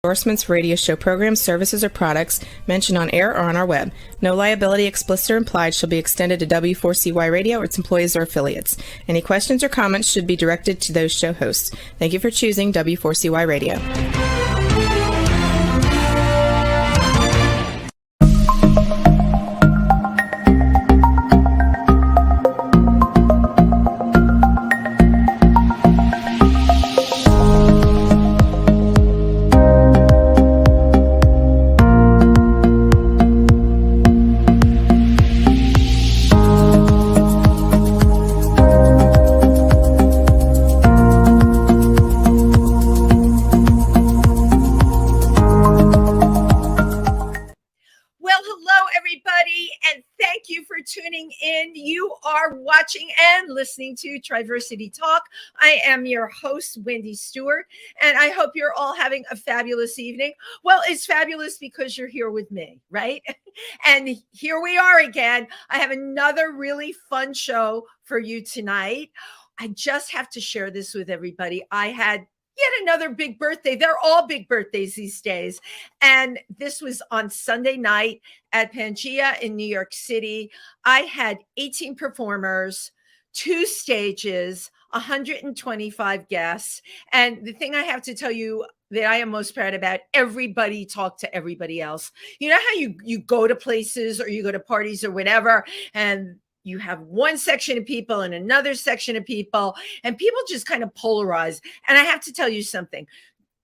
Endorsements, radio show programs, services, or products mentioned on air or on our web. No liability, explicit or implied, shall be extended to W4CY Radio or its employees or affiliates. Any questions or comments should be directed to those show hosts. Thank you for choosing W4CY Radio. Tuning in. You are watching and listening to Triversity Talk. I am your host, Wendy Stewart, and I hope you're all having a fabulous evening. Well, it's fabulous because you're here with me, right? And here we are again. I have another really fun show for you tonight. I just have to share this with everybody. I had yet another big birthday. They're all big birthdays these days. And this was on Sunday night at Pangea in New York City. I had 18 performers, 2 stages, 125 guests. And the thing I have to tell you that I am most proud about, everybody talked to everybody else. You know how you go to places or you go to parties or whatever, and you have one section of people and another section of people, and people just kind of polarize. And I have to tell you something.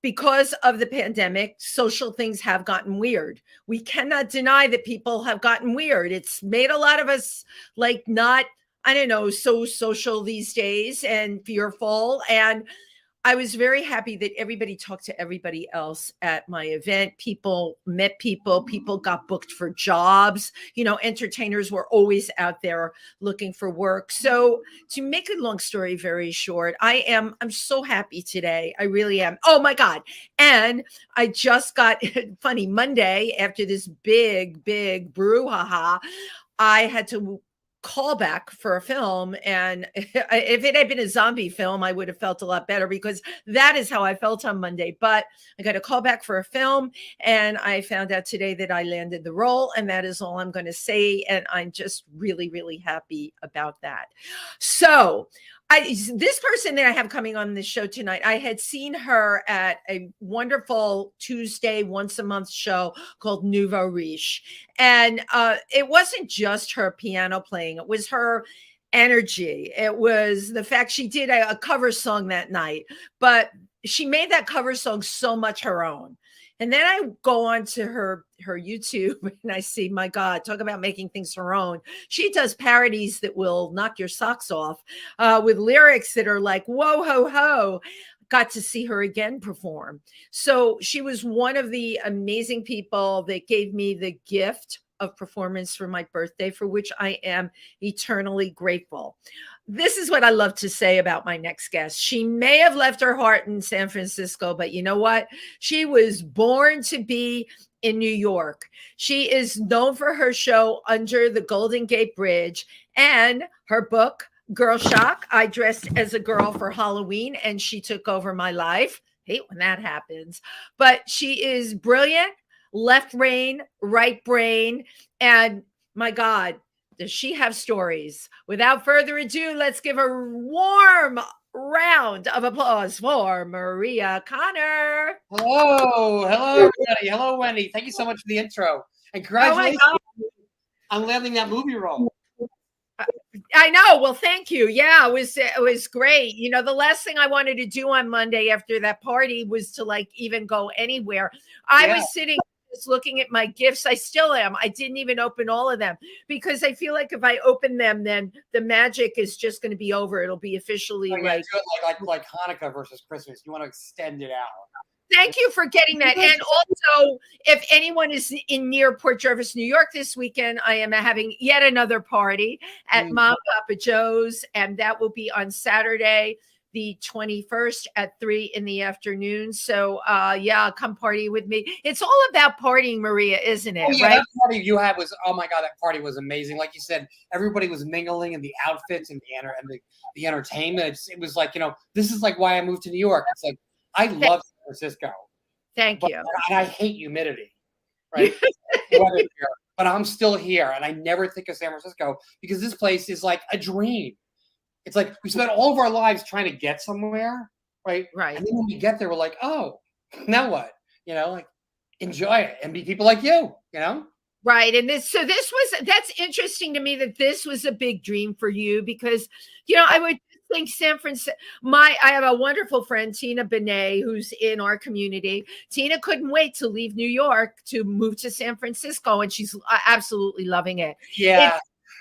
Because of the pandemic, social things have gotten weird. We cannot deny that people have gotten weird. It's made a lot of us like not, I don't know, so social these days and fearful. And I was very happy that everybody talked to everybody else at my event. People met people, people got booked for jobs. You know, entertainers were always out there looking for work. So to make a long story very short, I'm so happy today. I really am. Oh my God. And I just got funny Monday after this big brouhaha. I had to call back for a film, and if it had been a zombie film, I would have felt a lot better, because that is how I felt on Monday. But I got a call back for a film, and I found out today that I landed the role, and that is all I'm going to say. And I'm just really happy about that. So this person that I have coming on this show tonight, I had seen her at a wonderful Tuesday, once a month show called Nouveau Riche. And it wasn't just her piano playing. It was her energy. It was the fact she did a cover song that night, but she made that cover song so much her own. And then I go on to her YouTube and I see, my God, talk about making things her own. She does parodies that will knock your socks off with lyrics that are like, whoa, ho, ho. Got to see her again perform. So she was one of the amazing people that gave me the gift of performance for my birthday, for which I am eternally grateful. This is what I love to say about my next guest. She may have left her heart in San Francisco, but you know what? She was born to be in New York. She is known for her show Under the Golden Gate Bridge and her book, Girl Shock. I dressed as a girl for Halloween and she took over my life. Hate when that happens. But she is brilliant, left brain, right brain, and my God, does she have stories? Without further ado, let's give a warm round of applause for Maria Konner. Hello, everybody. Hello, Wendy. Thank you so much for the intro. And congratulations on landing that movie role. I know. Well, thank you. Yeah, it was great. You know, the last thing I wanted to do on Monday after that party was to like even go anywhere. I was sitting looking at my gifts. I still am. I didn't even open all of them because I feel like if I open them, then the magic is just going to be over. It'll be officially like Hanukkah versus Christmas. You want to extend it out. Thank you for getting that. And also, if anyone is in near Port Jervis, New York this weekend, I am having yet another party at Mom Papa Joe's, and that will be on Saturday, the 21st at 3 p.m. So yeah, come party with me. It's all about partying, Maria, isn't it? Oh, yeah, right? That party you had was, oh my God, that party was amazing. Like you said, everybody was mingling in the outfits and the entertainment. It was like, you know, this is like why I moved to New York. It's like, I love San Francisco Thank you. And I hate humidity, right? Weather here, but I'm still here, and I never think of San Francisco because this place is like a dream. It's like we spent all of our lives trying to get somewhere, right? Right. And then when we get there, we're like, oh, now what? Like enjoy it and be people like you, Right. And that's interesting to me that this was a big dream for you because, I would think San Francisco, I have a wonderful friend, Tina Benet, who's in our community. Tina couldn't wait to leave New York to move to San Francisco, and she's absolutely loving it. Yeah.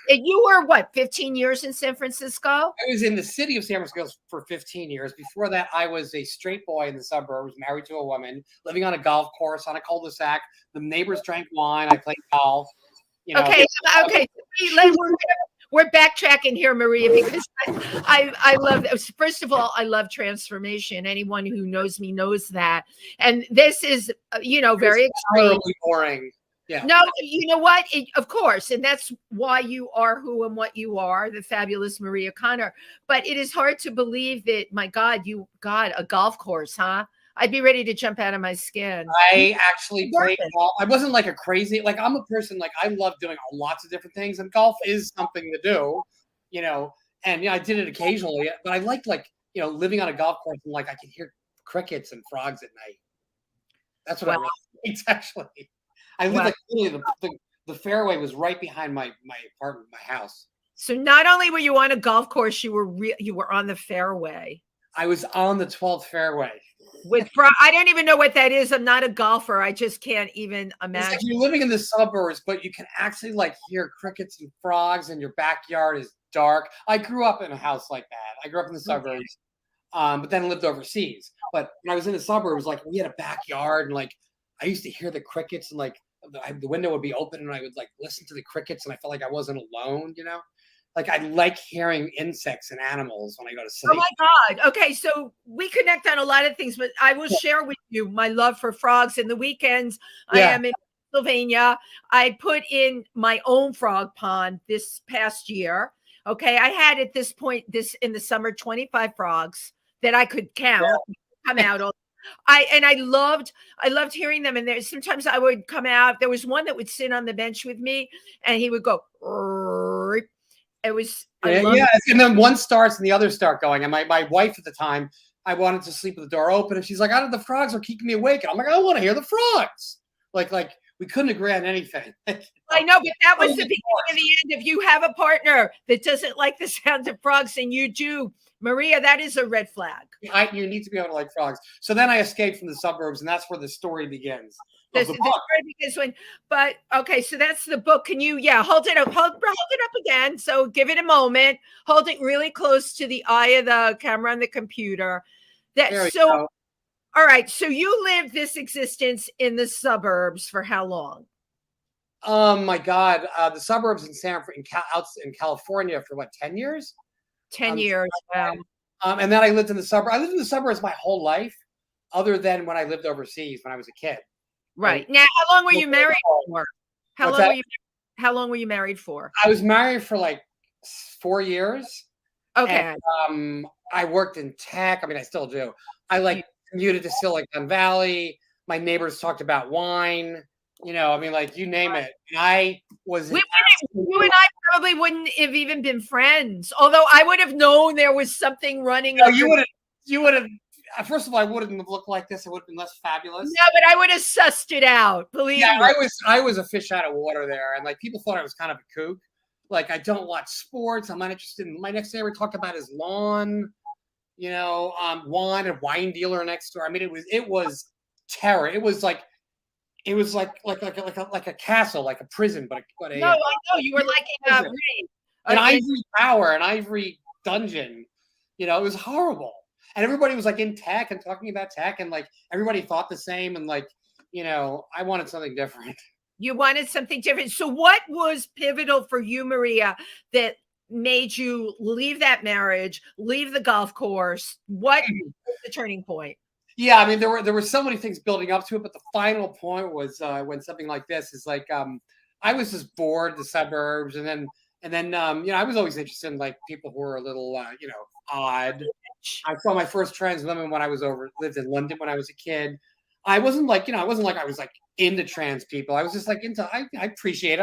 You were what, 15 years in San Francisco? I was in the city of San Francisco for 15 years. Before that, I was a straight boy in the suburbs, married to a woman, living on a golf course on a cul-de-sac. The neighbors drank wine. I played golf. Okay. We're backtracking here, Maria, because I love, first of all, I love transformation. Anyone who knows me knows that. And this is, very extreme. Boring. Yeah. No, you know what? Of course. And that's why you are who and what you are, the fabulous Maria Konner. But it is hard to believe that, my God, you got a golf course, huh? I'd be ready to jump out of my skin. I actually played golf. I wasn't like a crazy, I'm a person, I love doing lots of different things. And golf is something to do, and I did it occasionally. But I liked living on a golf course and I could hear crickets and frogs at night. That's what I really liked, actually. I lived literally the fairway was right behind my apartment, my house. So not only were you on a golf course, you were on the fairway. I was on the 12th fairway. I don't even know what that is. I'm not a golfer. I just can't even imagine. You're living in the suburbs, but you can actually hear crickets and frogs, and your backyard is dark. I grew up in a house like that. I grew up in the suburbs, but then lived overseas. But when I was in the suburbs, we had a backyard, and I used to hear the crickets, and the window would be open, and I would listen to the crickets, and I felt like I wasn't alone, I like hearing insects and animals when I go to sleep. Oh my God. Okay. So we connect on a lot of things, but I will share with you my love for frogs. And the weekends I am in Pennsylvania. I put in my own frog pond this past year. Okay. I had at this point, in the summer, 25 frogs that I could count, come out. I loved hearing them. And sometimes I would come out. There was one that would sit on the bench with me and he would go, it was, and then one starts and the others start going. And my wife at the time, I wanted to sleep with the door open, and she's like, "The frogs are keeping me awake." And I'm like, "I want to hear the frogs." We couldn't agree on anything. I know, but that was the beginning and the end. If you have a partner that doesn't like the sound of frogs, and you do, Maria, that is a red flag. You need to be able to like frogs. So then I escaped from the suburbs, and that's where the story begins. The story begins okay, so that's the book. Can you, hold it up again. So give it a moment. Hold it really close to the eye of the camera on the computer. All right. So you lived this existence in the suburbs for how long? Oh my God, the suburbs in California for 10 years? 10 years. Wow. And then I lived in the suburbs. I lived in the suburbs my whole life, other than when I lived overseas when I was a kid. Right. Now, how long were you married for? How long were you married for? I was married for 4 years. Okay. And, I worked in tech. I mean, I still do. I commuted to Silicon Valley. My neighbors talked about wine. You name it. And I was. You and I probably wouldn't have even been friends. Although I would have known there was something running. No, you would have. First of all, I wouldn't have looked like this. It would have been less fabulous. No, but I would have sussed it out. Believe me. I was a fish out of water there, and people thought I was kind of a kook. I don't watch sports. I'm not interested in. My next neighbor talked about his lawn. Wine, a wine dealer next door. I mean, it was terror. It was like a castle, like a prison, but no, I know you were in an ivory tower, an ivory dungeon. It was horrible. And everybody was in tech and talking about tech, and everybody thought the same. And I wanted something different. You wanted something different. So what was pivotal for you, Maria, that made you leave that marriage, leave the golf course? What was the turning point? Yeah, I mean, there were so many things building up to it, but the final point was when something like this is I was just bored the suburbs, and then I was always interested in people who were a little odd. I saw my first trans women when I lived in London when I was a kid. I wasn't like, I wasn't like I was like into trans people. I was just like I appreciate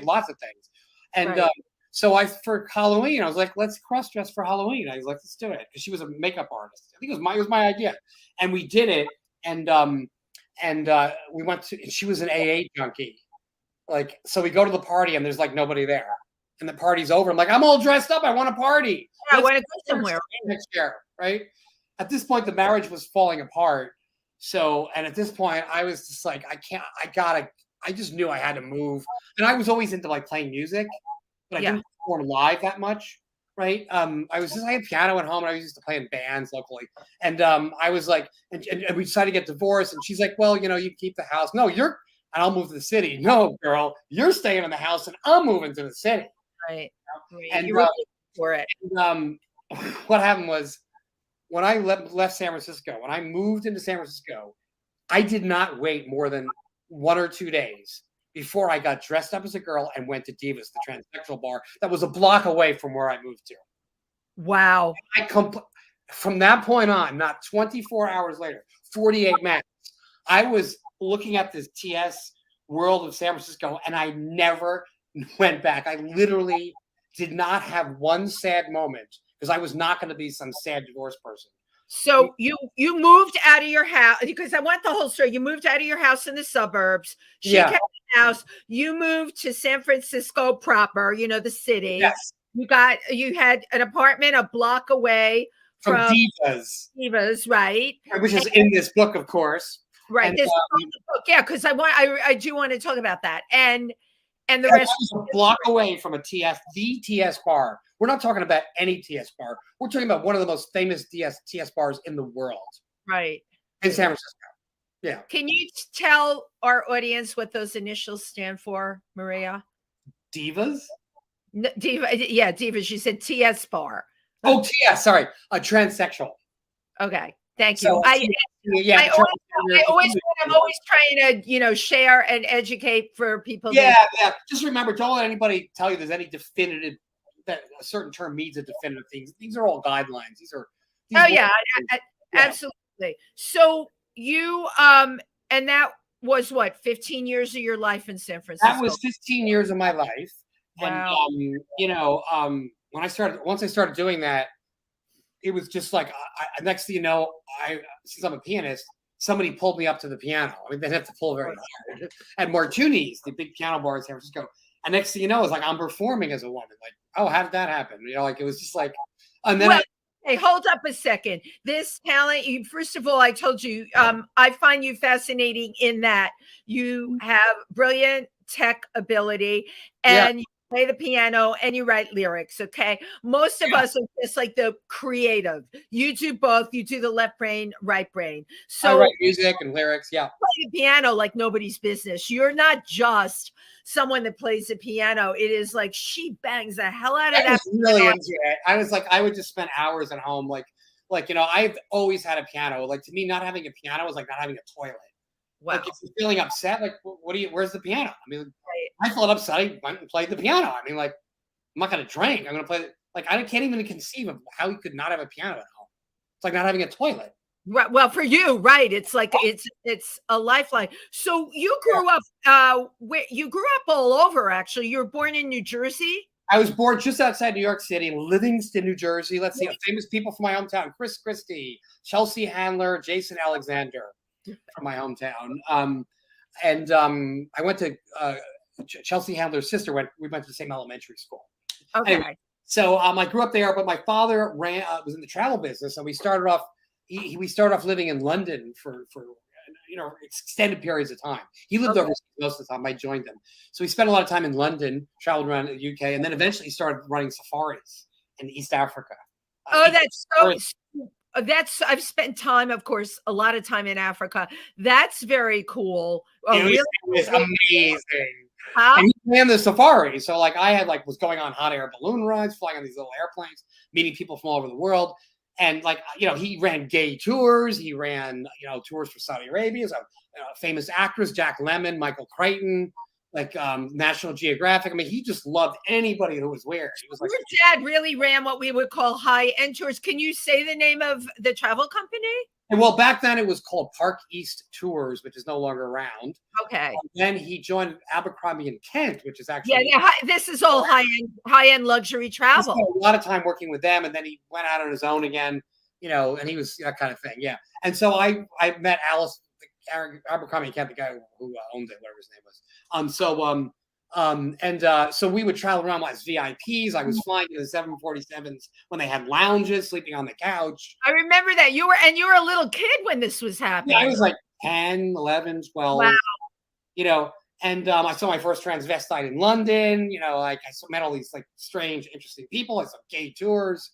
lots of things. And Right. so for Halloween, I was like, let's cross dress for Halloween. I was like, let's do it. Because she was a makeup artist. I think it was my idea. And we did it. And we went to, she was an AA junkie. Like, so we go to the party and there's like nobody there. And the party's over. I'm like, I'm all dressed up. I want to party. Yeah, I want to go somewhere. Next year, right? At this point, the marriage was falling apart. So, and at this point, I was just like, I just knew I had to move. And I was always into like playing music, but I didn't perform live that much, right? I had piano at home and I used to play in bands locally. And I was like, and we decided to get divorced. And she's like, well, you keep the house. No, and I'll move to the city. No, girl, you're staying in the house and I'm moving to the city. Right. And you were for it. And, what happened was, when I left San Francisco, when I moved into San Francisco, I did not wait more than 1 or 2 days before I got dressed up as a girl and went to Divas, the transsexual bar that was a block away from where I moved to. Wow. From that point on, not 24 hours later, 48 minutes, I was looking at this TS world of San Francisco and I never went back. I literally did not have one sad moment because I was not going to be some sad divorced person. So you moved out of your house, because I want the whole story. You moved out of your house in the suburbs. She kept the house. You moved to San Francisco proper, the city. Yes. You had an apartment a block away from Divas. Divas, right? Which is in this book, of course. Right. And, This book, yeah, because I do want to talk about that. And the rest was a block away from the TS bar. We're not talking about any TS bar. We're talking about one of the most famous TS bars in the world. Right. In San Francisco. Yeah. Can you tell our audience what those initials stand for, Maria? Divas? Diva. Yeah, Divas. You said TS bar. Oh, TS. Sorry. A transsexual. Okay. Thank you. So, I'm always trying to, share and educate for people. Yeah. Just remember, don't let anybody tell you there's any definitive, that a certain term means a definitive thing. These are all guidelines. Absolutely. So you, and that was what, 15 years of your life in San Francisco? That was 15 years of my life. Wow. And, once I started doing that, it was just like, next thing you know, since I'm a pianist, somebody pulled me up to the piano. I mean, they have to pull very hard. At Martuni's, the big piano bar in San Francisco. And next thing you know, it's like I'm performing as a woman. Like, oh, how did that happen? It was just like, and then hey, hold up a second. This talent, first of all, I told you, I find you fascinating in that you have brilliant tech ability and you play the piano and you write lyrics. Okay. Most of us are just like the creative. You do both. You do the left brain, right brain. So I write music and lyrics. Yeah. Play the piano like nobody's business. You're not just someone that plays the piano. It is like she bangs the hell out of that. I was really into it. I was like, I would just spend hours at home. Like, I've always had a piano. Like, to me, not having a piano was like not having a toilet. Wow. Like, if you're feeling upset, like, where's the piano? I mean, I felt upset. I went and played the piano. I mean, like, I'm not going to drink. I'm going to play. Like, I can't even conceive of how you could not have a piano at home. It's like not having a toilet. Right. Well, for you, right. It's like, it's a lifeline. So you grew up, you grew up all over, actually. You were born in New Jersey? I was born just outside New York City, in Livingston, New Jersey. Let's see, famous people from my hometown: Chris Christie, Chelsea Handler, Jason Alexander from my hometown. I went to Chelsea Handler's sister. We went to the same elementary school. Okay. Anyway, so I grew up there, but my father was in the travel business, and we started off. We started off living in London for extended periods of time. He lived overseas most of the time. I joined him, so we spent a lot of time in London, traveled around the UK, and then eventually started running safaris in East Africa. I've spent time, of course, a lot of time in Africa. That's very cool. It was amazing. And he ran the safari, so like I had was going on hot air balloon rides, flying on these little airplanes, meeting people from all over the world. And he ran gay tours. He ran, tours for Saudi Arabia. So, famous actors, Jack Lemmon, Michael Crichton, National Geographic. I mean, he just loved anybody who was weird. He was like, your dad really ran what we would call high-end tours. Can you say the name of the travel company? And well, back then it was called Park East Tours, which is no longer around. Okay. Then he joined Abercrombie and Kent, which is Yeah, actually this is all high-end luxury he travel. spent a lot of time working with them, and then he went out on his own again, and he was that kind of thing. Yeah. And so I met Alice Abercrombie and Kent, the guy who owned it, whatever his name was. So we would travel around as VIPs. I was flying in the 747s when they had lounges, sleeping on the couch. I remember that you were a little kid when this was happening. Yeah, I was like 10, 11, 12. Wow. And I saw my first transvestite in London. I met all these like strange, interesting people. I saw gay tours.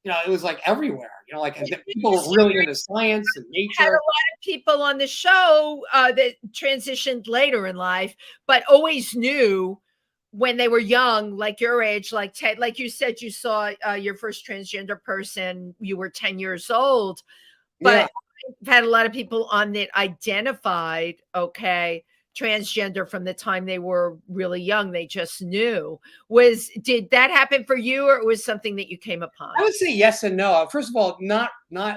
It was like everywhere. And people were really into science and nature. Had a lot of people on the show that transitioned later in life, but always knew when they were young, like your age, like Ted, like you said, you saw your first transgender person, you were 10 years old, but I've had a lot of people on that identified, transgender from the time they were really young. They just knew. Did that happen for you, or it was something that you came upon? I would say yes and no. First of all,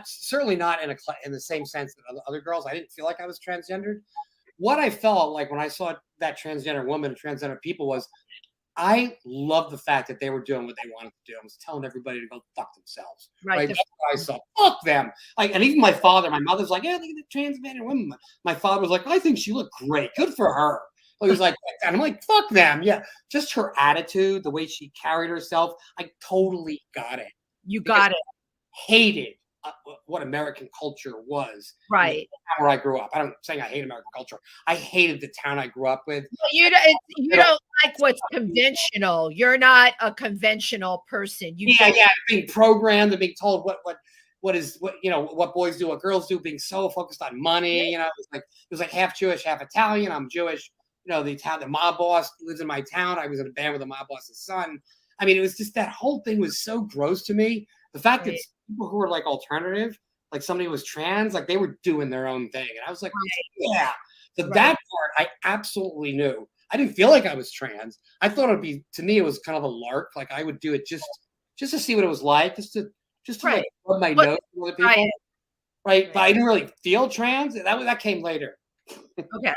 certainly not in the same sense that other girls. I didn't feel like I was transgendered. What I felt like when I saw that transgender woman and transgender people was, I love the fact that they were doing what they wanted to do. I was telling everybody to go fuck themselves. Right? That's what I saw. Fuck them. And even my mother's like, yeah, look at the transgender woman. My father was like, I think she looked great. Good for her. He was like, and I'm like, fuck them. Yeah. Just her attitude, the way she carried herself. I totally got it. You got it. Hated what American culture was. Right. Where I grew up. I'm saying I hate American culture. I hated the town I grew up with. You don't like what's conventional. You're not a conventional person. Being programmed and being told what boys do, what girls do, being so focused on money. It was like half Jewish, half Italian. I'm Jewish. The mob boss lives in my town. I was in a band with the mob boss's son. I mean, it was just that whole thing was so gross to me. The fact that people who were like alternative, like somebody was trans, like they were doing their own thing. And I was like, yeah. So that part I absolutely knew. I didn't feel like I was trans. I thought to me, it was kind of a lark. Like I would do it just to see what it was like, just to like rub my nose with other people. Right. But I didn't really feel trans. That came later. Okay.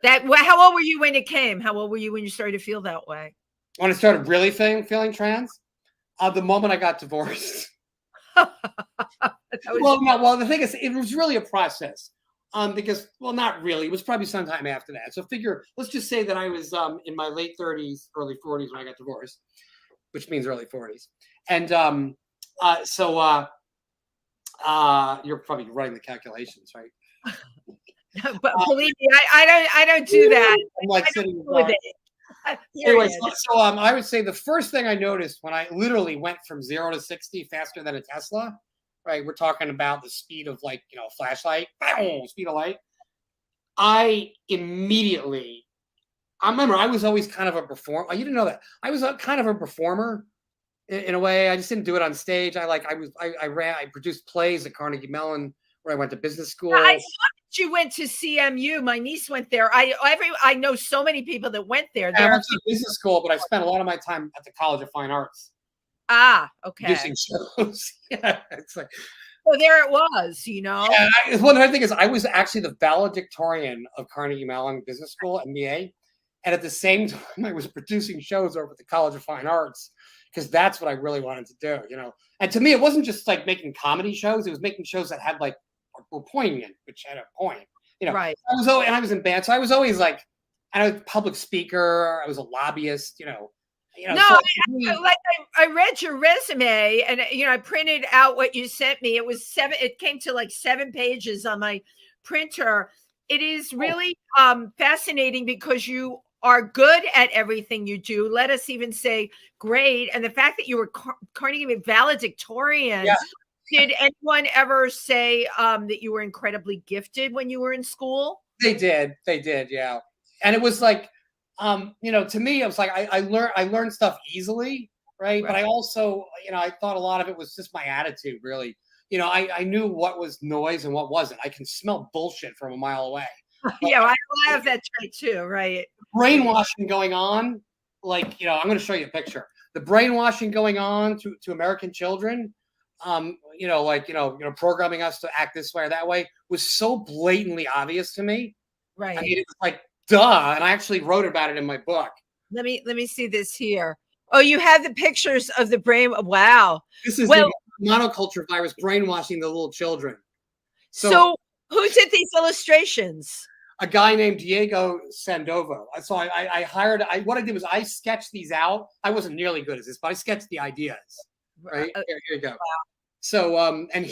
How old were you when it came? How old were you when you started to feel that way? When I started really feeling trans? The moment I got divorced. The thing is, it was really a process. Because, not really. It was probably sometime after that. So let's just say that I was in my late 30s, early 40s when I got divorced, which means early 40s. And you're probably running the calculations, right? But believe me, I don't do that. I'm like sitting with it. Anyway, so I would say the first thing I noticed when I literally went from 0 to 60 faster than a Tesla, right? We're talking about the speed of a flashlight, speed of light. I remember I was always kind of a performer. You didn't know that. I was kind of a performer in a way. I just didn't do it on stage. I produced plays at Carnegie Mellon where I went to business school. I saw that you went to CMU. My niece went there. I know so many people that went there. I went to business school, but I spent a lot of my time at the College of Fine Arts. Okay. Producing shows. Yeah, it's like. Well, there it was, Yeah, the other thing is, I was actually the valedictorian of Carnegie Mellon Business School, MBA, and at the same time, I was producing shows over at the College of Fine Arts because that's what I really wanted to do, And to me, it wasn't just like making comedy shows; it was making shows that had were poignant, which had a point, Right. I was in band, so I was always I was a public speaker. I was a lobbyist, I read your resume and I printed out what you sent me. It came to 7 pages on my printer. It is really fascinating because you are good at everything you do. Let us even say great. And the fact that you were Carnegie valedictorian. Yeah. Did anyone ever say that you were incredibly gifted when you were in school? They did, yeah. And it was to me, it was like I learned stuff easily, right? But I also, I thought a lot of it was just my attitude, really. I knew what was noise and what wasn't. I can smell bullshit from a mile away. Yeah, I have that trait too, right? Brainwashing going on, I'm going to show you a picture. The brainwashing going on to American children programming us to act this way or that way was so blatantly obvious to me. Right. I mean, it was like, duh. And I actually wrote about it in my book. Let me see this here. Oh, you have the pictures of the brain. Wow. This is the monoculture virus brainwashing the little children. So who did these illustrations? A guy named Diego Sandoval. So I hired. What I did was I sketched these out. I wasn't nearly good at this, but I sketched the ideas. Right here you go. Wow. So and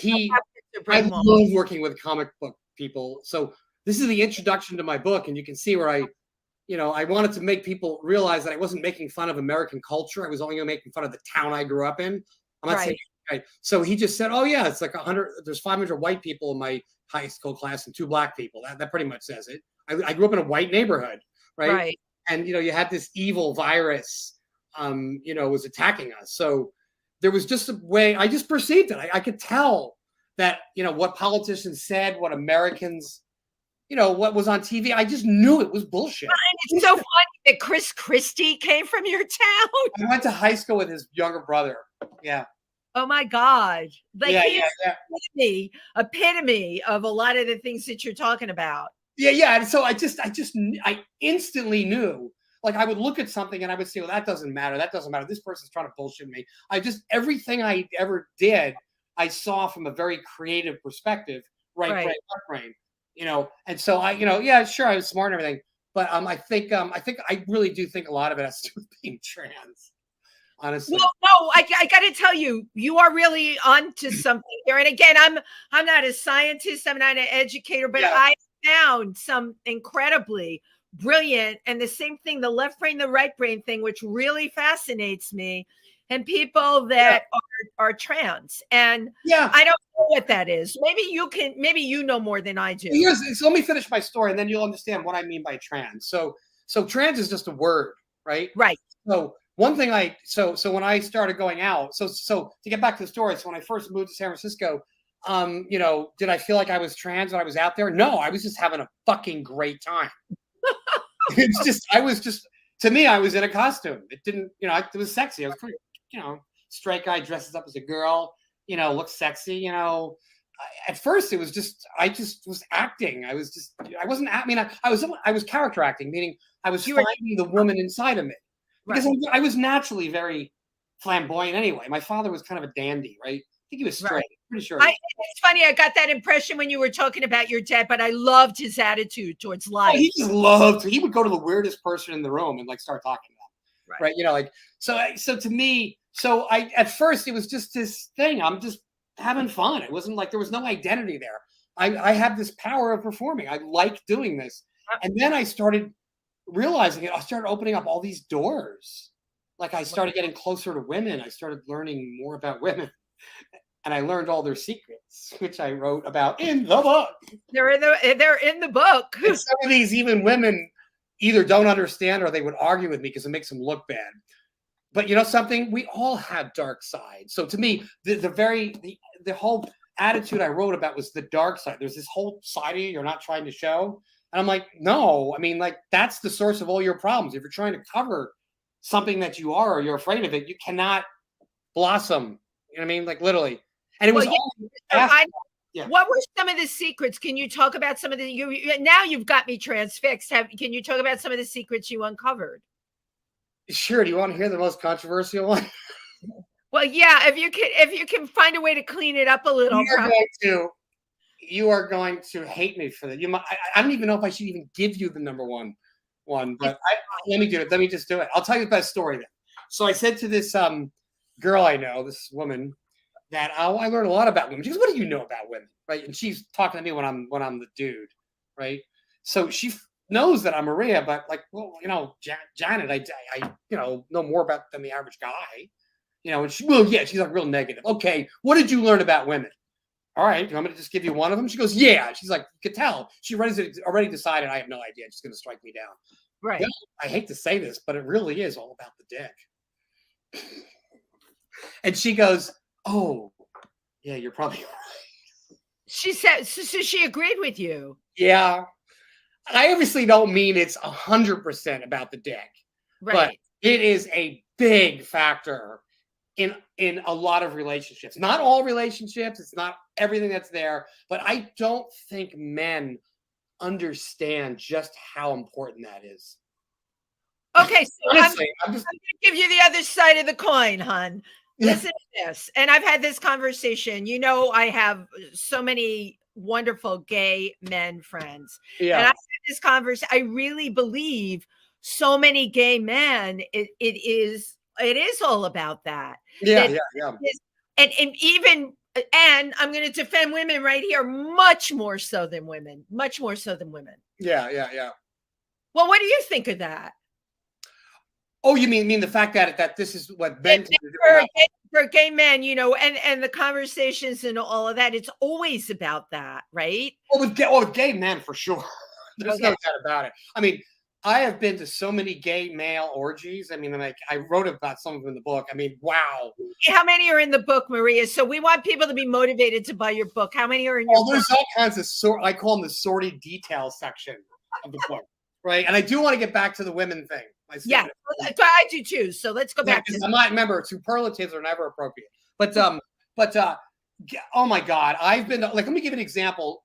I love working with comic book people. So this is the introduction to my book, and you can see where I wanted to make people realize that I wasn't making fun of American culture. I was only making fun of the town I grew up in. I'm not saying. Right. So he just said, "Oh yeah, it's like 100. There's 500 white people in my high school class and 2 black people." That pretty much says it. I grew up in a white neighborhood, right? And you had this evil virus, was attacking us. So there was just a way. I just perceived it. I could tell that what politicians said, what Americans, what was on TV. I just knew it was bullshit. It's so funny that Chris Christie came from your town. I went to high school with his younger brother. Yeah. Oh my God. Like epitome of a lot of the things that you're talking about. Yeah. And so I instantly knew, like I would look at something and I would say, well, that doesn't matter. That doesn't matter. This person's trying to bullshit me. Everything I ever did, I saw from a very creative perspective, right brain, left brain, and so sure, I was smart and everything, but I really do think a lot of it has to do with being trans. Honestly. Well, no, I got to tell you, you are really onto something here. And again, I'm not a scientist, I'm not an educator, but I found some incredibly brilliant, and the same thing, the left brain, the right brain thing, which really fascinates me, and people that are trans. And I don't know what that is. Maybe you know more than I do. So let me finish my story, and then you'll understand what I mean by trans. So trans is just a word, right? Right. So one thing so when I started going out, so to get back to the story, so when I first moved to San Francisco, did I feel like I was trans when I was out there? No, I was just having a fucking great time. To me, I was in a costume. It didn't, it was sexy. I was pretty, straight guy dresses up as a girl, looks sexy, At first, it was I just was acting. I wasn't. I was character acting, meaning I was finding the woman inside of me. Because I was naturally very flamboyant anyway. My father was kind of a dandy, right? I think he was straight. Pretty sure. It's funny. I got that impression when you were talking about your dad, but I loved his attitude towards life. He just loved. He would go to the weirdest person in the room and like start talking to them, right? So to me, at first it was just this thing. I'm just having fun. It wasn't like there was no identity there. I have this power of performing. I like doing this, and then I started realizing it. I started opening up all these doors. Like I started getting closer to women. I started learning more about women. And I learned all their secrets, which I wrote about in the book. They're in the book. And some of these even women either don't understand or they would argue with me because it makes them look bad. But something, we all have dark sides. So to me, the whole attitude I wrote about was the dark side. There's this whole side of you you're not trying to show. And I'm like, no, I mean, like that's the source of all your problems. If you're trying to cover something that you are or you're afraid of it, you cannot blossom. You know what I mean? Like literally. And it was what were some of the secrets? Can you talk about some of now you've got me transfixed. Can you talk about some of the secrets you uncovered? Sure. Do you want to hear the most controversial one? Well, yeah, if you can find a way to clean it up a little. You are going to hate me for that. I don't even know if I should even give you the number one, but let me do it. Let me just do it. I'll tell you the best story then. So I said to this girl I know, this woman, that I learned a lot about women. She goes, "What do you know about women?" Right? And she's talking to me when I'm the dude, right? So she knows that I'm Maria, but like, well, Janet, I know more about than the average guy, And she's like real negative. Okay, what did you learn about women? All right, you want me to just give you one of them? She goes, yeah. She's like, you could tell. She already decided I have no idea. She's going to strike me down. Right. I hate to say this, but it really is all about the dick. And she goes, oh, yeah, you're probably right. She said, so she agreed with you. Yeah. I obviously don't mean it's 100% about the dick. Right. But it is a big factor in a lot of relationships. Not all relationships. It's not everything that's there. But I don't think men understand just how important that is. Okay, so Honestly, I'm going to give you the other side of the coin, hon. Listen to this. And I've had this conversation. You know, I have so many wonderful gay men friends. Yeah. And I've had this conversation. I really believe so many gay men, it is all about that. Yeah. And even, and I'm going to defend women right here, much more so than women. Yeah. Well, what do you think of that? Oh, you mean the fact that this is what men do for gay men, you know, and the conversations and all of that, it's always about that, right? Well, with gay men for sure. There's no doubt about it. I mean, I have been to so many gay male orgies. I mean, like I wrote about some of them in the book. I mean, wow. How many are in the book, Maria? So we want people to be motivated to buy your book. How many are in your book? There's all kinds of I call them the sordid detail section of the book, right? And I do want to get back to the women thing. Yeah, I do too. So let's go back to. I might remember superlatives are never appropriate, but oh my God, I've been like, let me give an example.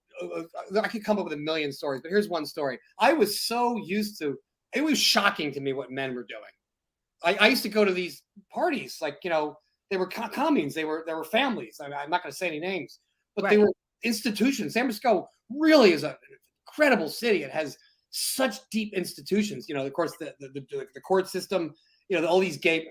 I could come up with a million stories, but here's one story. I was so used to it was shocking to me what men were doing. I used to go to these parties, like, you know, they were communes, they were families. I'm not going to say any names, but they were institutions. San Francisco really is an incredible city. It has such deep institutions, you know, of course, the court system, you know, all these gay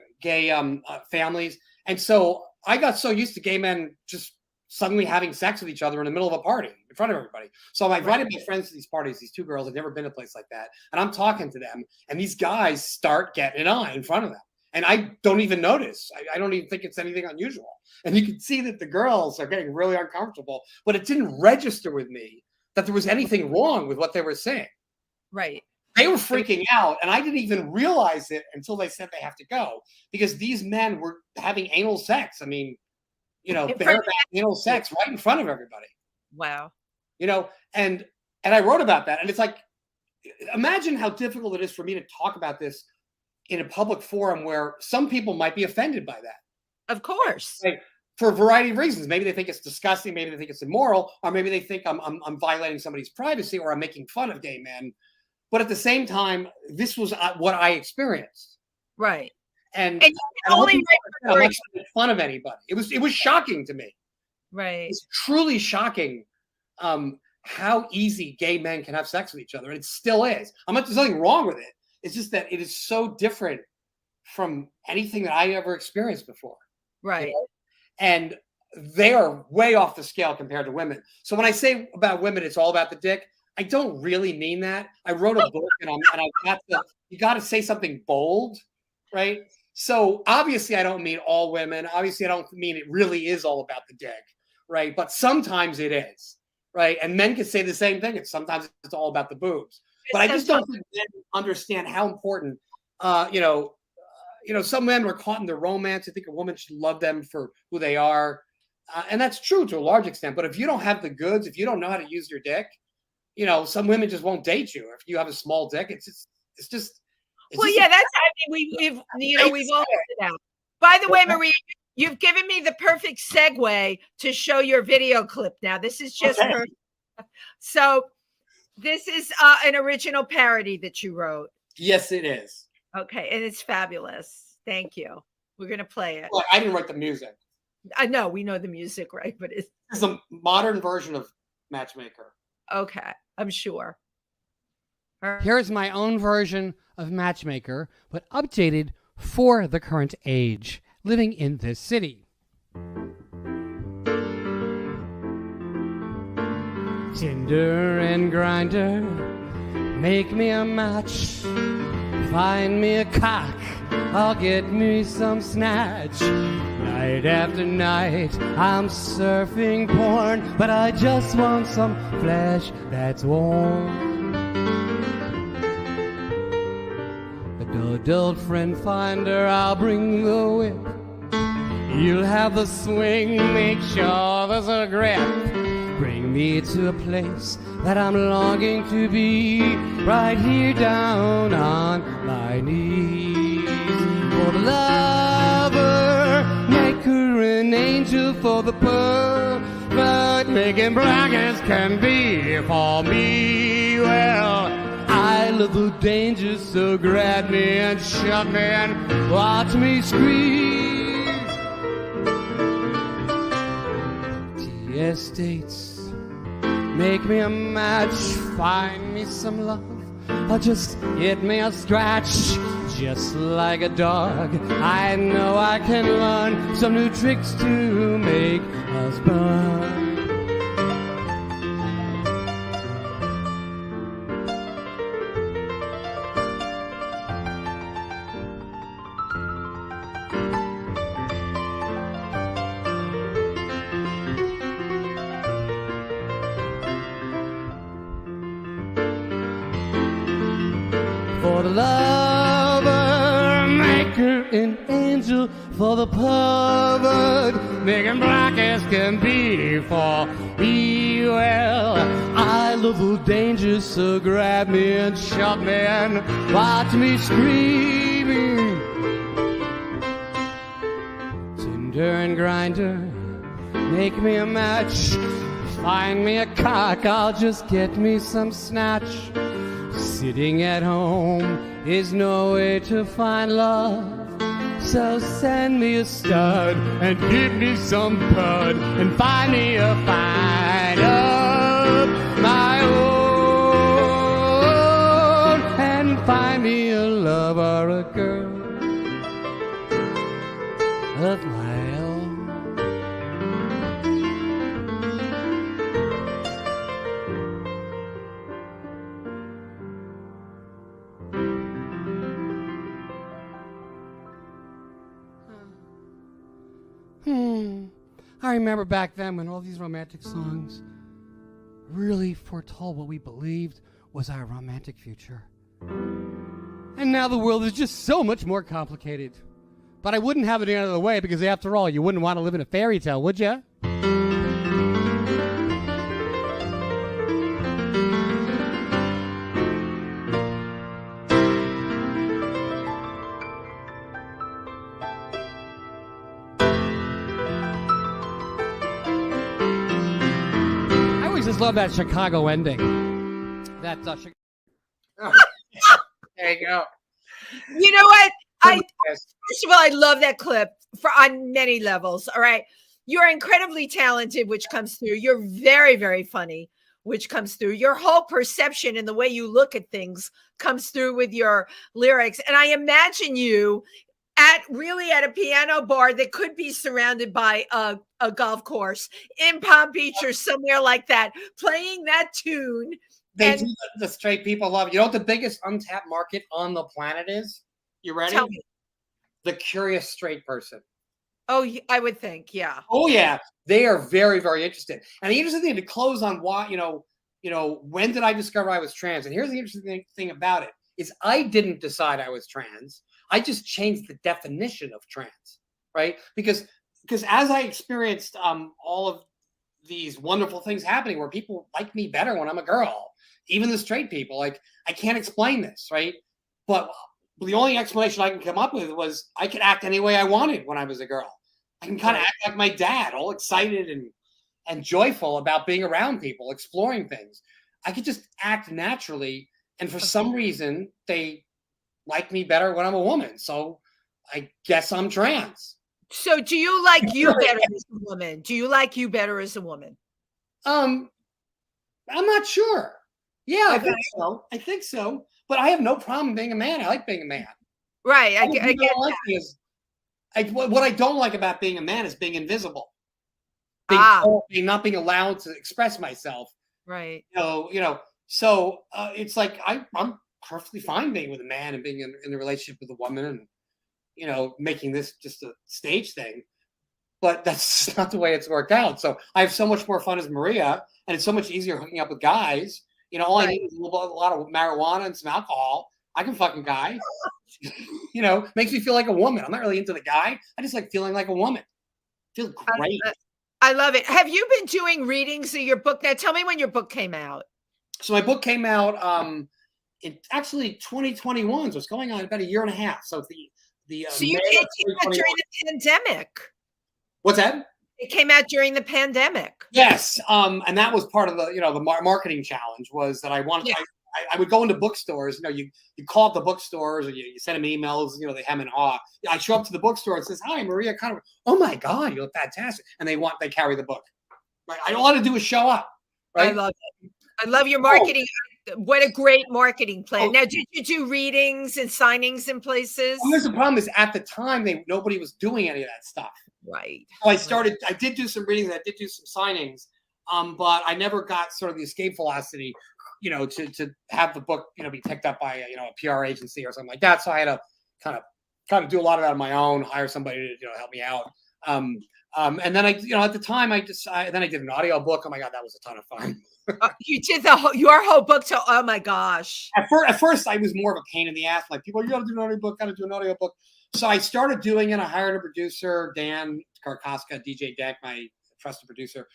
families. And so I got so used to gay men just suddenly having sex with each other in the middle of a party in front of everybody. So I invited my friends to these parties, these two girls had never been to a place like that. And I'm talking to them and these guys start getting it on in front of them. And I don't even notice. I don't even think it's anything unusual. And you can see that the girls are getting really uncomfortable, but it didn't register with me that there was anything wrong with what they were saying. Right. They were freaking out, and I didn't even realize it until they said they have to go, because these men were having anal sex. I mean, you know, bareback anal sex right in front of everybody. Wow. You know, and I wrote about that, and it's like, imagine how difficult it is for me to talk about this in a public forum where some people might be offended by that. Of course. Like, for a variety of reasons. Maybe they think it's disgusting, maybe they think it's immoral, or maybe they think I'm violating somebody's privacy, or I'm making fun of gay men. But at the same time, this was what I experienced. Right. And you can only I'm not making fun of anybody. It was shocking to me. Right. It's truly shocking how easy gay men can have sex with each other. And it still is. There's nothing wrong with it. It's just that it is so different from anything that I ever experienced before. Right. You know? And they are way off the scale compared to women. So when I say about women, it's all about the dick, I don't really mean that. I wrote a book you got to say something bold, right? So obviously I don't mean all women. Obviously I don't mean it really is all about the dick, right? But sometimes it is, right? And men can say the same thing. And sometimes it's all about the boobs. But I just don't think men understand how important, some men are caught in their romance. I think a woman should love them for who they are. And that's true to a large extent. But if you don't have the goods, if you don't know how to use your dick, you know, some women just won't date you. If you have a small dick, that's we've all said that. By the way, Maria, you've given me the perfect segue to show your video clip. Now, this is just perfect. So, this is an original parody that you wrote. Yes, it is. Okay, and it's fabulous. Thank you. We're gonna play it. Well, I didn't write the music. I know we know the music, right? But it's a modern version of Matchmaker. Okay, I'm sure. Here's my own version of Matchmaker, but updated for the current age, living in this city. Tinder and Grindr, make me a match. Find me a cock, I'll get me some snatch. Night after night, I'm surfing porn, but I just want some flesh that's warm. Adult friend finder, I'll bring the whip. You'll have the swing, make sure there's a grip. Bring me to a place that I'm longing to be, right here down on my knees. For the lover an angel for the pervert, making black as can be for me. Well, I love the danger, so grab me and shut me and watch me scream. The estates, make me a match, find me some love, or just hit me a scratch. Just like a dog, I know I can learn some new tricks to make us burn. For the lover, make her an angel. For the pervert, making black as can be for me. Well, I love the danger, so grab me and shut me and watch me screaming. Tinder and grinder, make me a match, find me a cock, I'll just get me some snatch. Sitting at home is no way to find love, so send me a stud and give me some bud and find me a find of my own, and find me a love or a girl of my own. I remember back then when all these romantic songs really foretold what we believed was our romantic future. And now the world is just so much more complicated. But I wouldn't have it any other way, because after all, you wouldn't want to live in a fairy tale, would you? I just love that Chicago ending. That There you go. You know what? First of all, I love that clip on many levels. All right. You're incredibly talented, which comes through. You're very, very funny, which comes through. Your whole perception and the way you look at things comes through with your lyrics. And I imagine you at a piano bar that could be surrounded by a golf course in Palm Beach or somewhere like that, playing that tune. They do, the straight people love it. You know what the biggest untapped market on the planet is? You ready? Tell me. The curious straight person. Oh, I would think, yeah. Oh, yeah. They are very, very interested. And the interesting thing to close on why, when did I discover I was trans? And here's the interesting thing about it is I didn't decide I was trans. I just changed the definition of trans, right? Because as I experienced all of these wonderful things happening where people like me better when I'm a girl, even the straight people, like, I can't explain this, right? But the only explanation I can come up with was I could act any way I wanted when I was a girl. I can kind of act like my dad, all excited and joyful about being around people, exploring things. I could just act naturally. And for some reason, they like me better when I'm a woman. So I guess I'm trans. So do you like you better as a woman? Do you like you better as a woman? I'm not sure. Yeah, I think so. But I have no problem being a man. I like being a man. Right. I get like what I don't like about being a man is being invisible. Not being allowed to express myself. Right. So it's like I'm perfectly fine being with a man and being in a relationship with a woman and, making this just a stage thing. But that's not the way it's worked out. So I have so much more fun as Maria, and it's so much easier hooking up with guys. All I need is a lot of marijuana and some alcohol. I can fucking guy. Makes me feel like a woman. I'm not really into the guy. I just like feeling like a woman. Feel great. I love it. Have you been doing readings of your book? Now tell me when your book came out. So my book came out in actually 2021. So it's going on about a year and a half. So it's the so you came out during the pandemic. What's that? It came out during the pandemic. Yes, and that was part of the the marketing challenge was that I wanted. Yeah. I would go into bookstores. You call up the bookstores or you send them emails. They hem and haw. I show up to the bookstore and says, "Hi, Maria Konner." Oh my God, you look fantastic! And they carry the book. Right? I don't want to do is show up. Right? I love it. I love your marketing. What a great marketing plan. Now, did you do readings and signings in places? Well, here's the problem: is at the time nobody was doing any of that stuff. Right. So I started. I did do some readings. I did do some signings. But I never got sort of the escape velocity, to have the book, be picked up by a PR agency or something like that. So I had to kind of do a lot of that on my own, hire somebody to help me out. And then at the time then I did an audio book. Oh my God, that was a ton of fun. You did your whole book. Oh my gosh. At first I was more of a pain in the ass. Like people, you got to do an audio book, got to do an audio book. So I started doing it. I hired a producer, Dan Karkoska, DJ Deck, my trusted producer.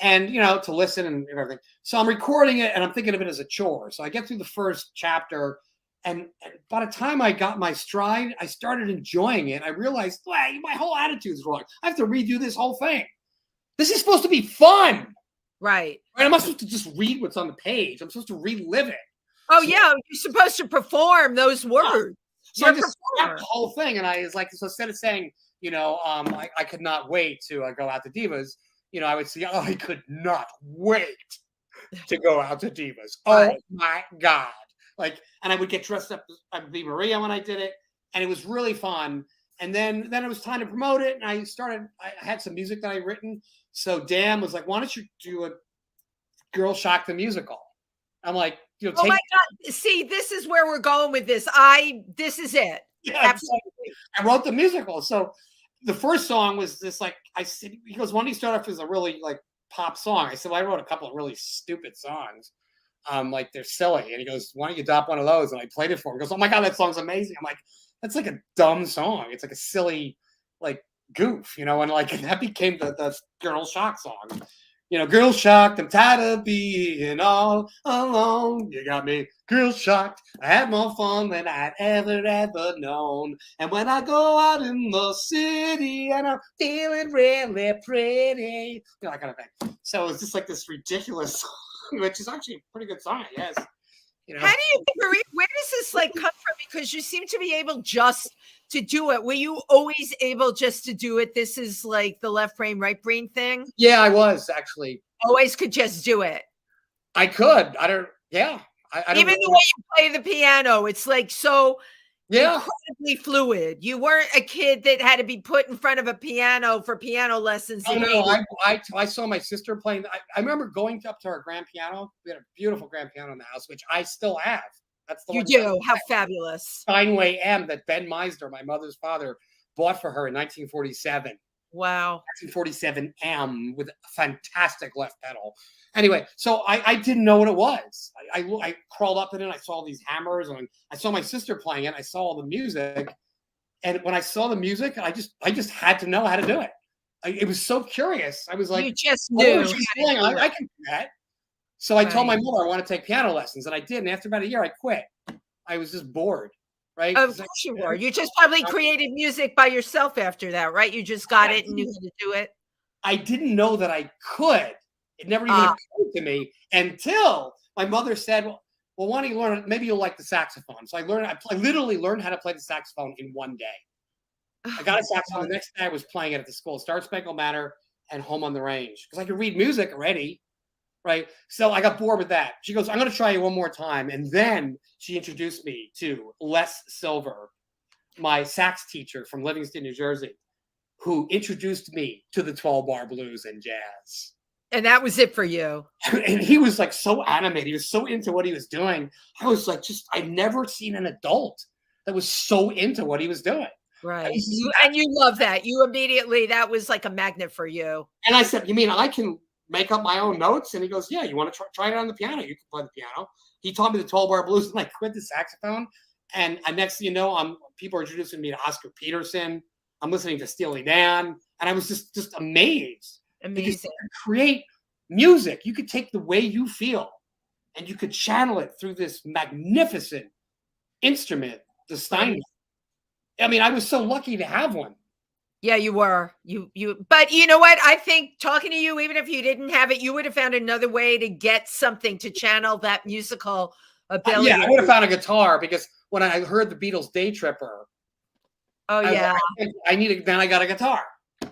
And, to listen and everything. So I'm recording it and I'm thinking of it as a chore. So I get through the first chapter and by the time I got my stride, I started enjoying it. I realized, my whole attitude's wrong. I have to redo this whole thing. This is supposed to be fun. Right. I'm not supposed to just read what's on the page. I'm supposed to relive it. Oh, so, yeah. You're supposed to perform those words. So I just scrapped the whole thing. And I was like, so instead of saying, I could not wait to go out to Divas, I would say, I could not wait to go out to Divas. Oh my God. And I would get dressed up. I would be Maria when I did it. And it was really fun. And then it was time to promote it. And I had some music that I had written. So Dan was like, why don't you do a Girl Shock the Musical? I'm like, oh my God. See, this is where we're going with this. This is it. Yeah, absolutely. I wrote the musical. So the first song was this, I said, he goes, why don't you start off as a really pop song? I said, well, I wrote a couple of really stupid songs. They're silly. And he goes, why don't you adopt one of those? And I played it for him. He goes, oh my God, that song's amazing. I'm like, that's like a dumb song. It's like a silly, goof, and that became the Girl Shock song. Girl shocked, I'm tired of being all alone. You got me girl shocked. I had more fun than I'd ever known. And when I go out in the city and I'm feeling really pretty, that kind of thing. So it's just this ridiculous song, which is actually a pretty good song, I guess. How do you, Maria, where does this come from? Because you seem to be able just to do it. Were you always able just to do it? This is the left brain, right brain thing? Yeah, I was actually. Always could just do it. I could. I don't. Yeah. I don't Even the way you play the piano, it's so incredibly fluid. You weren't a kid that had to be put in front of a piano for piano lessons. Oh, no, I saw my sister playing. I remember going up to our grand piano. We had a beautiful grand piano in the house, which I still have. That's the one. You do? How fabulous. Steinway M that Ben Meisner, my mother's father, bought for her in 1947. Wow. 1947 M with a fantastic left pedal. Anyway, so I didn't know what it was. I crawled up in it. I saw these hammers, and I saw my sister playing it. I saw all the music, and when I saw the music, I just had to know how to do it. It was so curious. I was like, you just knew. I can do that. So I told my mother I want to take piano lessons, and I did. And after about a year, I quit. I was just bored. Right? Of course you were. You just probably created music by yourself after that, right? You just got it and knew how to do it. I didn't know that I could. It never even occurred to me until my mother said, well, why don't you learn it? Maybe you'll like the saxophone. So I literally learned how to play the saxophone in one day. I got a saxophone. The next day I was playing it at the school, Star Spangled Banner and Home on the Range, because I could read music already. Right. So I got bored with that. She goes, I'm going to try you one more time. And then she introduced me to Les Silver, my sax teacher from Livingston, New Jersey, who introduced me to the 12-bar blues and jazz. And that was it for you. And he was so animated. He was so into what he was doing. I was I'd never seen an adult that was so into what he was doing. Right. And you love that. You immediately, that was like a magnet for you. And I said, you mean I can make up my own notes? And he goes, yeah, you want to try it on the piano? You can play the piano. He taught me the 12-bar blues, and I quit the saxophone. And next thing you know, people are introducing me to Oscar Peterson. I'm listening to Steely Dan. And I was just amazed. Amazing. Create music. You could take the way you feel and you could channel it through this Yeah, you were. But you know what? I think talking to you, even if you didn't have it, you would have found another way to get something to channel that musical ability. Yeah, I would have found a guitar because when I heard the Beatles' Day Tripper, Oh, yeah. I needed. Then I got a guitar.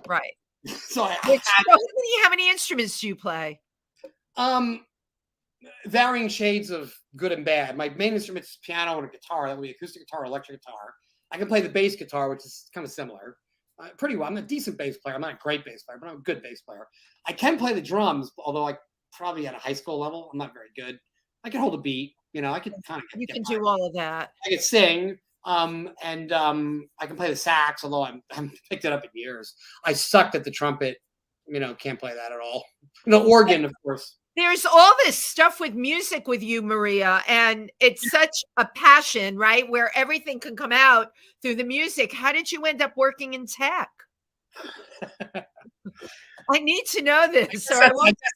Right. So How many instruments do you play? Varying shades of good and bad. My main instruments is piano and a guitar. That would be acoustic guitar, electric guitar. I can play the bass guitar, which is kind of similar. Pretty well. I'm a decent bass player. I'm not a great bass player, but I'm a good bass player. I can play the drums, although I probably at a high school level, I'm not very good. I can hold a beat. I can kind of. You can do all of that. I can sing. I can play the sax, although I haven't picked it up in years. I sucked at the trumpet. Can't play that at all. Organ, of course. There's all this stuff with music with you, Maria, and it's such a passion, right? Where everything can come out through the music. How did you end up working in tech? I need to know this.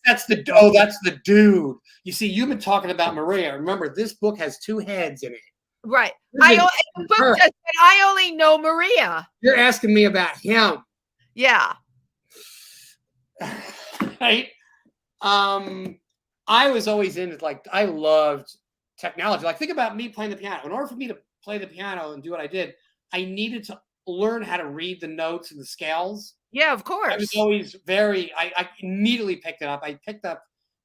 That's the dude. You see, you've been talking about Maria. Remember, this book has two heads in it. Right. I only know Maria. You're asking me about him. Yeah. Right. I was always into I loved technology. Think about me playing the piano. In order for me to play the piano and do what I did, I needed to learn how to read the notes and the scales. Yeah, of course. I was always I immediately picked it up. I picked up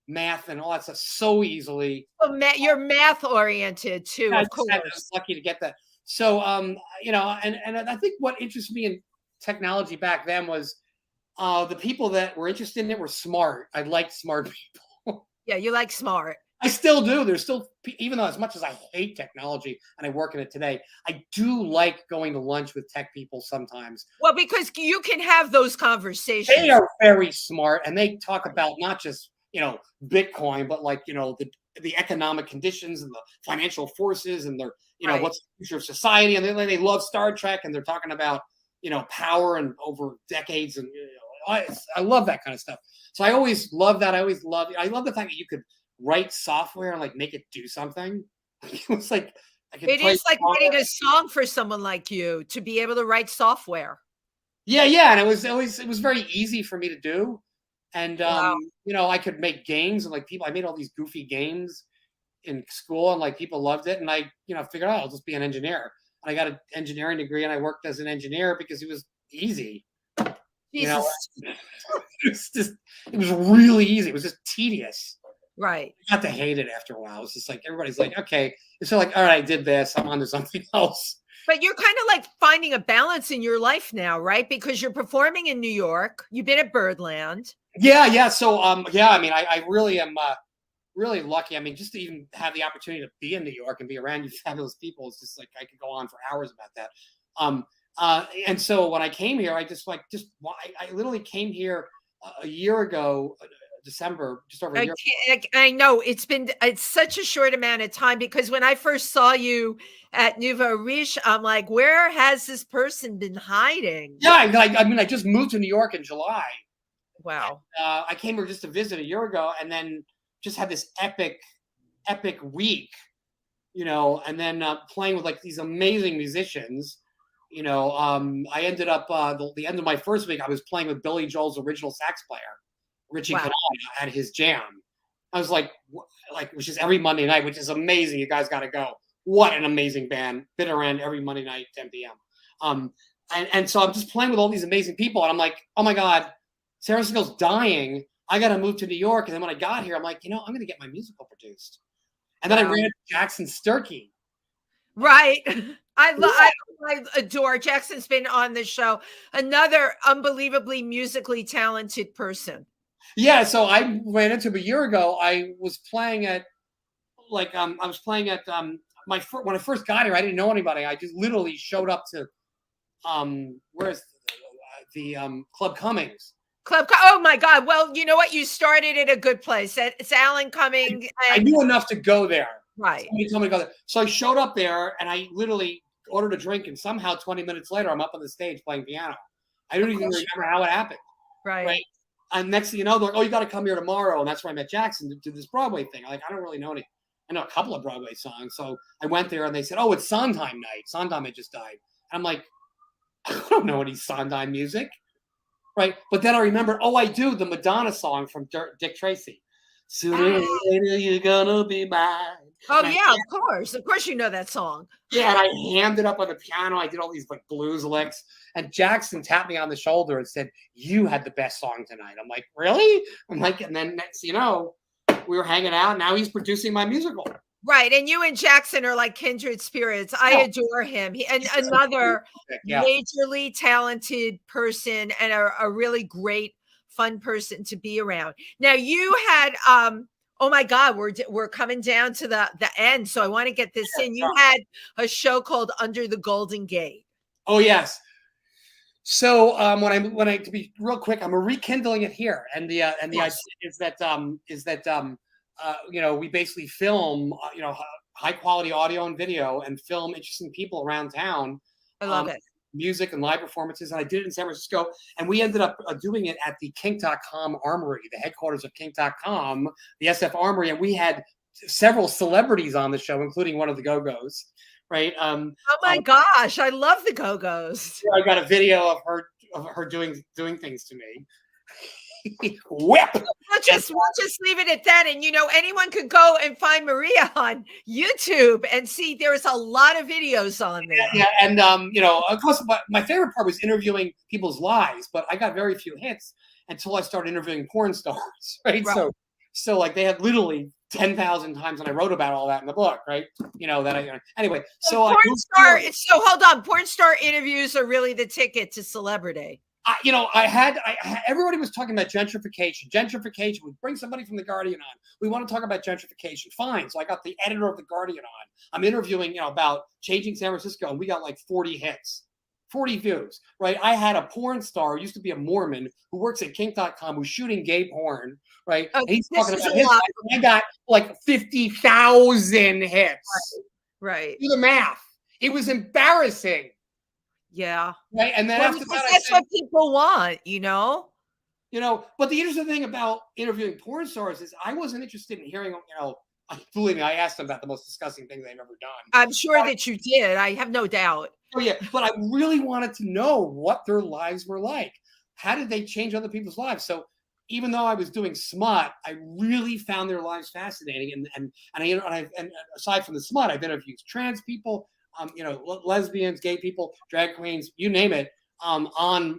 math and all that stuff so easily. Oh, you're math oriented too, of course. I was lucky to get that. So, and I think what interested me in technology back then was the people that were interested in it were smart. I liked smart people. Yeah, you like smart. I still do. There's still, even though as much as I hate technology and I work in it today, I do like going to lunch with tech people sometimes. Well, because you can have those conversations. They are very smart, and they talk about not just Bitcoin, but the economic conditions and the financial forces, and their what's the future of society, and they love Star Trek, and they're talking about power and over decades, and I love that kind of stuff. So I always love that. I love the fact that you could write software and make it do something. It was like it is like writing a song for someone like you to be able to write software. Yeah, and it was very easy for me to do, and wow. I could make games and I made all these goofy games in school, and people loved it, and I figured out I'll just be an engineer. And I got an engineering degree, and I worked as an engineer because it was easy. Jesus. It was really easy. It was just tedious. Right. I got to hate it after a while. It's just everybody's okay. It's all all right, I did this. I'm on to something else. But you're kind of finding a balance in your life now, right? Because you're performing in New York. You've been at Birdland. Yeah. So, I really am really lucky. Just to even have the opportunity to be in New York and be around you fabulous people, it's just I could go on for hours about that. And so when I came here, I literally came here a year ago, December, just over a year. I know it's such a short amount of time, because when I first saw you at Nouveau Riche, I'm like, where has this person been hiding? Yeah, I just moved to New York in July. Wow. And, I came here just to visit a year ago, and then just had this epic week, and then playing with these amazing musicians. I ended up the end of my first week, I was playing with Billy Joel's original sax player, Richie Canada, at his jam. I was which is every Monday night, which is amazing. You guys got to go. What an amazing band. Bitter End every Monday night, 10 p.m. And so I'm just playing with all these amazing people, and I'm like, oh my God, Sarah Sigel's dying. I got to move to New York. And then when I got here, I'm like, I'm going to get my musical produced. And then I ran into Jackson Sturkey. Right. I adore Jackson's been on the show. Another unbelievably musically talented person. Yeah. So I ran into him a year ago. I was playing at when I first got here, I didn't know anybody. I just literally showed up to where's the Club Cummings. Oh my God. Well, you know what? You started at a good place. It's Alan Cumming. I knew enough to go there. Right. Somebody told me to go there. So I showed up there, and I literally ordered a drink, and somehow 20 minutes later, I'm up on the stage playing piano. I don't even remember how it happened. Right. And next thing you know, they're like, oh, you got to come here tomorrow. And that's where I met Jackson to do this Broadway thing. I don't really know any. I know a couple of Broadway songs. So I went there, and they said, oh, it's Sondheim night. Sondheim had just died. And I'm like, I don't know any Sondheim music, right? But then I remembered, oh, I do, the Madonna song from Dick Tracy. Sooner or later, you're gonna be mine. Oh, yeah, of course. Of course you know that song. Yeah, and I hammed it up on the piano. I did all these like blues licks. And Jackson tapped me on the shoulder and said, "You had the best song tonight." I'm like, "Really?" I'm like, and then next, you know, we were hanging out. Now he's producing my musical. Right. And you and Jackson are like kindred spirits. I adore him. And another majorly talented person and a really great, fun person to be around. Now you had, oh my God, we're coming down to the end. So I want to get this in. You had a show called Under the Golden Gate. Oh, yes. So when I to be real quick, I'm rekindling it here. And the idea is that you know, we basically film, you know, high quality audio and video and film interesting people around town. I love it. Music and live performances. And I did it in San Francisco. And we ended up doing it at the Kink.com Armory, the headquarters of Kink.com, the SF Armory. And we had several celebrities on the show, including one of the Go-Go's. Right. Oh my gosh. I love the Go-Go's. I got a video of her doing things to me. Whip. We'll just leave it at that. And, you know, anyone could go and find Maria on YouTube and see there's a lot of videos on there. Yeah. And, you know, of course, my favorite part was interviewing people's lives, but I got very few hits until I started interviewing porn stars. Right. So like they had literally 10,000 times, and I wrote about all that in the book. Right. You know, anyway. So hold on. Porn star interviews are really the ticket to celebrity. You know, everybody was talking about gentrification. Gentrification. We bring somebody from the Guardian on. We want to talk about gentrification. Fine. So I got the editor of the Guardian on. I'm interviewing, you know, about changing San Francisco, and we got like 40 hits, 40 views. Right. I had a porn star, used to be a Mormon, who works at Kink.com, who's shooting gay porn. Right. And he's talking about his life. I got like 50,000 hits. Right. Do the math. It was embarrassing. Yeah. Right. And then after that, that's what people want, you know? You know, but the interesting thing about interviewing porn stars is I wasn't interested in hearing, you know, believe me, I asked them about the most disgusting thing they've ever done. I'm sure that you did. I have no doubt. Oh, yeah. But I really wanted to know what their lives were like. How did they change other people's lives? So even though I was doing smut, I really found their lives fascinating. And aside from the smut, I've interviewed trans people, you know, lesbians, gay people, drag queens, you name it, on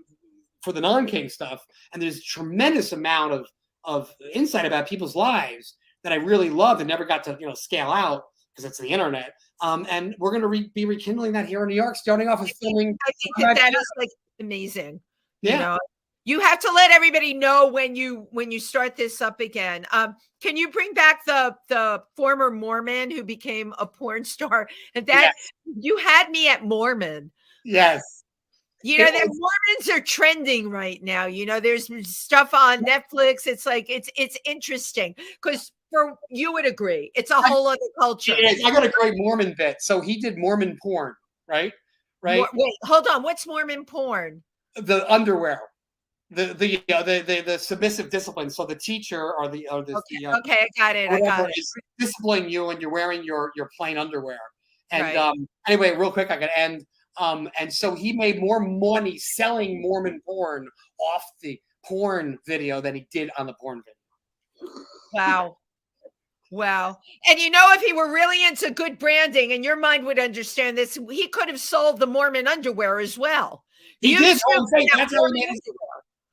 for the non-kink stuff. And there's a tremendous amount of insight about people's lives that I really loved and never got to, you know, scale out because it's the internet. And we're going to be rekindling that here in New York, starting off with filming. I think that is like amazing. Yeah. You know? You have to let everybody know when you start this up again. Can you bring back the former Mormon who became a porn star? And that you had me at Mormon. Yes. You know, the Mormons are trending right now. You know, there's stuff on Netflix. It's like it's interesting because you would agree, it's a whole other culture. I got a great Mormon bit. So he did Mormon porn, right? Right. Wait, hold on. What's Mormon porn? The underwear. The submissive discipline. So the teacher or the okay, I got it. Is disciplining you and you're wearing your plain underwear. And anyway, real quick, I got to end. And so he made more money selling Mormon porn off the porn video than he did on the porn video. Wow. And you know, if he were really into good branding, and your mind would understand this, he could have sold the Mormon underwear as well. He did.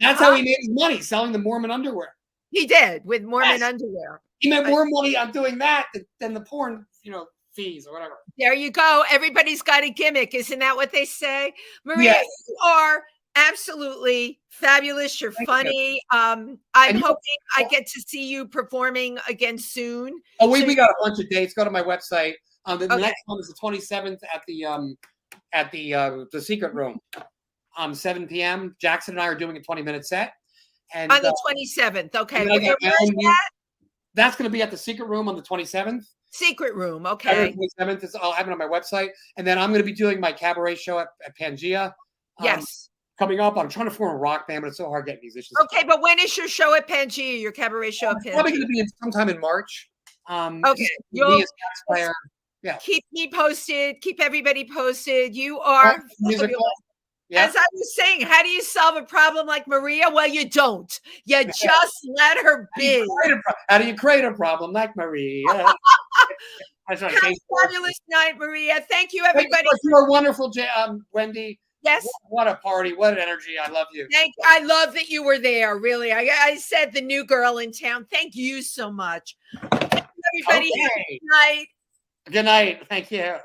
That's how he made his money, selling the Mormon underwear. He did, with Mormon underwear. He made more money on doing that than the porn, you know, fees or whatever. There you go. Everybody's got a gimmick. Isn't that what they say? Maria, you are absolutely fabulous. You're funny. I'm hoping I get to see you performing again soon. Oh, we got a bunch of dates. Go to my website. The next one is the 27th at the Secret Room. 7 p.m. Jackson and I are doing a 20-minute set. And on the 27th. Okay. That's going to be at the Secret Room on the 27th. Secret Room. Okay. 27th I'll have it on my website. And then I'm going to be doing my cabaret show at Pangea. Yes. Coming up. I'm trying to form a rock band, but it's so hard getting musicians. Okay. But when is your show at Pangea, your cabaret show at Pangea? Probably going to be sometime in March. Okay. Yeah. Keep me posted. Keep everybody posted. You are musical. Yeah. As I was saying, how do you solve a problem like Maria? Well, you don't. You just let her be. How do you create a problem like Maria? That's Have a fabulous night, Maria. Thank you, everybody. You are wonderful, Wendy. Yes. What a party. What an energy. I love you. Thank you. I love that you were there, really. I said the new girl in town. Thank you so much. Thank you, everybody. Okay. Good night. Good night. Thank you.